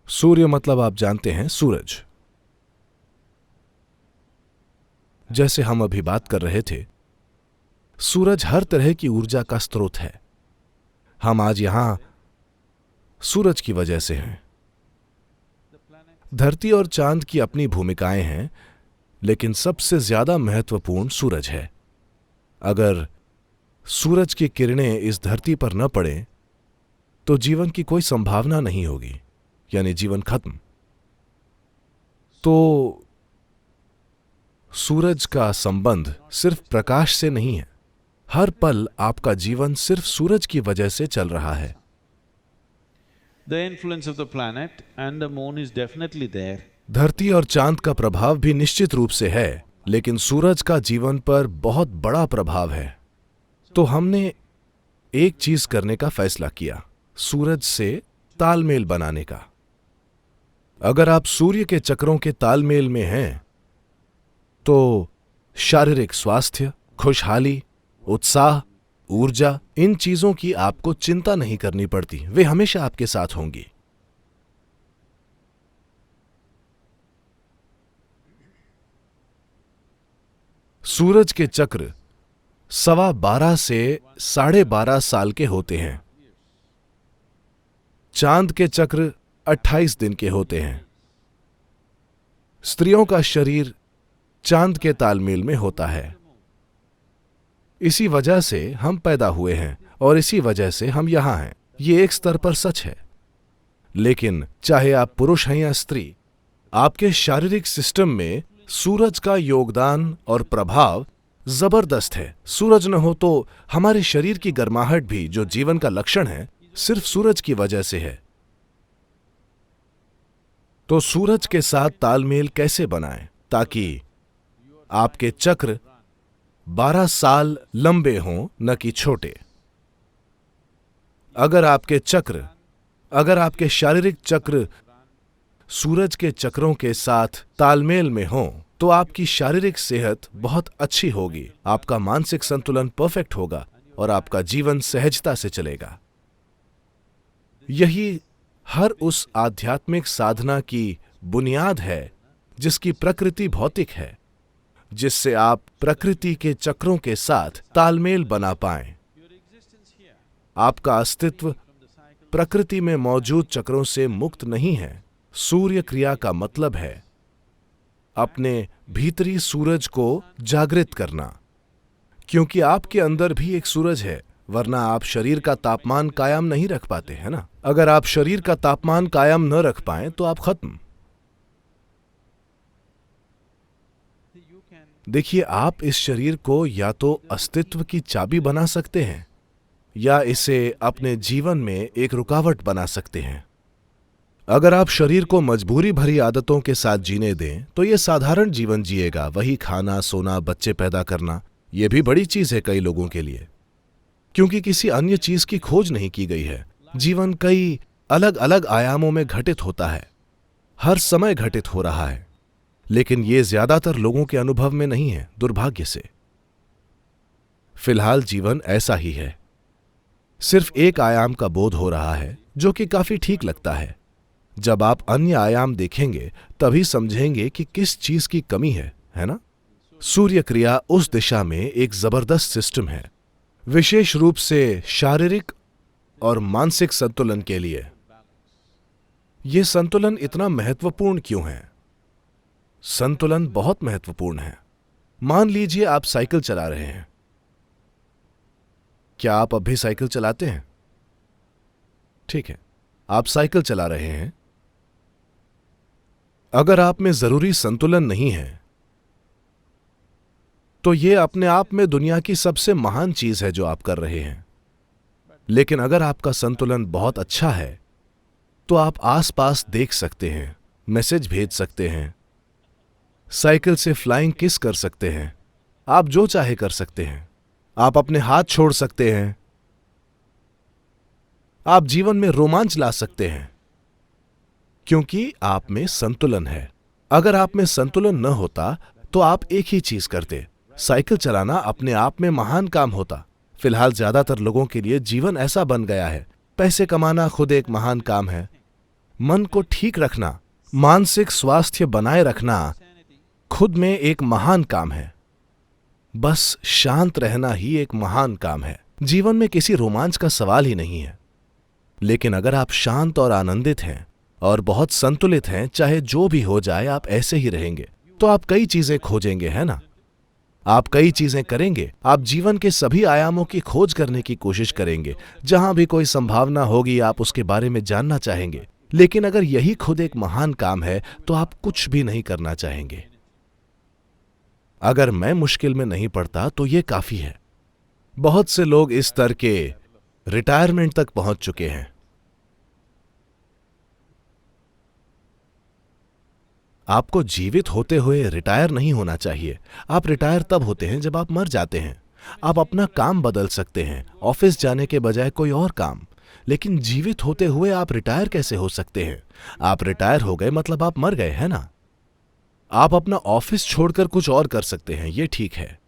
सूर्य मतलब आप जानते हैं सूरज। जैसे हम अभी बात कर रहे थे, सूरज हर तरह की ऊर्जा का स्रोत है। हम आज यहां सूरज की वजह से हैं। धरती और चांद की अपनी भूमिकाएं हैं, लेकिन सबसे ज्यादा महत्वपूर्ण सूरज है। अगर सूरज की किरणें इस धरती पर न पड़े तो जीवन की कोई संभावना नहीं होगी, यानी जीवन खत्म। तो सूरज का संबंध सिर्फ प्रकाश से नहीं है। हर पल आपका जीवन सिर्फ सूरज की वजह से चल रहा है। The influence of the planet and the moon is definitely there. धरती और चांद का प्रभाव भी निश्चित रूप से है, लेकिन सूरज का जीवन पर बहुत बड़ा प्रभाव है। तो हमने एक चीज करने का फैसला किया, सूरज से तालमेल बनाने का। अगर आप सूर्य के चक्रों के तालमेल में हैं तो शारीरिक स्वास्थ्य, खुशहाली, उत्साह, ऊर्जा, इन चीजों की आपको चिंता नहीं करनी पड़ती, वे हमेशा आपके साथ होंगी। सूरज के चक्र 12.25 से 12.5 साल के होते हैं। चांद के चक्र 28 दिन के होते हैं। स्त्रियों का शरीर चांद के तालमेल में होता है। इसी वजह से हम पैदा हुए हैं और इसी वजह से हम यहां हैं। ये एक स्तर पर सच है, लेकिन चाहे आप पुरुष हैं या स्त्री, आपके शारीरिक सिस्टम में सूरज का योगदान और प्रभाव जबरदस्त है। सूरज न हो तो हमारे शरीर की गर्माहट भी, जो जीवन का लक्षण है, सिर्फ सूरज की वजह से है। तो सूरज के साथ तालमेल कैसे बनाएं ताकि आपके चक्र 12 साल लंबे हों, न कि छोटे। अगर आपके शारीरिक चक्र सूरज के चक्रों के साथ तालमेल में हों तो आपकी शारीरिक सेहत बहुत अच्छी होगी, आपका मानसिक संतुलन परफेक्ट होगा और आपका जीवन सहजता से चलेगा। यही हर उस आध्यात्मिक साधना की बुनियाद है जिसकी प्रकृति भौतिक है, जिससे आप प्रकृति के चक्रों के साथ तालमेल बना पाएं। आपका अस्तित्व प्रकृति में मौजूद चक्रों से मुक्त नहीं है। सूर्य क्रिया का मतलब है अपने भीतरी सूरज को जागृत करना, क्योंकि आपके अंदर भी एक सूरज है, वरना आप शरीर का तापमान कायम नहीं रख पाते, है ना? अगर आप शरीर का तापमान कायम न रख पाएं तो आप खत्म। देखिए, आप इस शरीर को या तो अस्तित्व की चाबी बना सकते हैं या इसे अपने जीवन में एक रुकावट बना सकते हैं। अगर आप शरीर को मजबूरी भरी आदतों के साथ जीने दें तो यह साधारण जीवन जिएगा, वही खाना, सोना, बच्चे पैदा करना। यह भी बड़ी चीज है कई लोगों के लिए, क्योंकि किसी अन्य चीज की खोज नहीं की गई है। जीवन कई अलग अलग आयामों में घटित होता है, हर समय घटित हो रहा है, लेकिन यह ज्यादातर लोगों के अनुभव में नहीं है, दुर्भाग्य से। फिलहाल जीवन ऐसा ही है, सिर्फ एक आयाम का बोध हो रहा है, जो कि काफी ठीक लगता है। जब आप अन्य आयाम देखेंगे तभी समझेंगे कि किस चीज की कमी है ना? सूर्य क्रिया उस दिशा में एक जबरदस्त सिस्टम है, विशेष रूप से शारीरिक और मानसिक संतुलन के लिए। यह संतुलन इतना महत्वपूर्ण क्यों है? संतुलन बहुत महत्वपूर्ण है। मान लीजिए आप साइकिल चला रहे हैं। क्या आप अब भी साइकिल चलाते हैं? ठीक है, आप साइकिल चला रहे हैं। अगर आप में जरूरी संतुलन नहीं है तो यह अपने आप में दुनिया की सबसे महान चीज है जो आप कर रहे हैं। लेकिन अगर आपका संतुलन बहुत अच्छा है तो आप आसपास देख सकते हैं, मैसेज भेज सकते हैं, साइकिल से फ्लाइंग किस कर सकते हैं, आप जो चाहे कर सकते हैं, आप अपने हाथ छोड़ सकते हैं, आप जीवन में रोमांच ला सकते हैं, क्योंकि आप में संतुलन है। अगर आप में संतुलन न होता तो आप एक ही चीज करते, साइकिल चलाना अपने आप में महान काम होता। फिलहाल ज्यादातर लोगों के लिए जीवन ऐसा बन गया है, पैसे कमाना खुद एक महान काम है, मन को ठीक रखना, मानसिक स्वास्थ्य बनाए रखना खुद में एक महान काम है। बस शांत रहना ही एक महान काम है। जीवन में किसी रोमांच का सवाल ही नहीं है। लेकिन अगर आप शांत और आनंदित हैं और बहुत संतुलित हैं, चाहे जो भी हो जाए आप ऐसे ही रहेंगे, तो आप कई चीजें खोजेंगे, है ना? आप कई चीजें करेंगे। आप जीवन के सभी आयामों की खोज करने की कोशिश करेंगे। जहां भी कोई संभावना होगी आप उसके बारे में जानना चाहेंगे। लेकिन अगर यही खुद एक महान काम है तो आप कुछ भी नहीं करना चाहेंगे। अगर मैं मुश्किल में नहीं पड़ता तो ये काफी है। बहुत से लोग इस स्तर के रिटायरमेंट तक पहुंच चुके हैं। आपको जीवित होते हुए रिटायर नहीं होना चाहिए। आप रिटायर तब होते हैं जब आप मर जाते हैं। आप अपना काम बदल सकते हैं, ऑफिस जाने के बजाय कोई और काम। लेकिन जीवित होते हुए आप रिटायर कैसे हो सकते हैं? आप रिटायर हो गए मतलब आप मर गए, है ना? आप अपना ऑफिस छोड़कर कुछ और कर सकते हैं, ये ठीक है।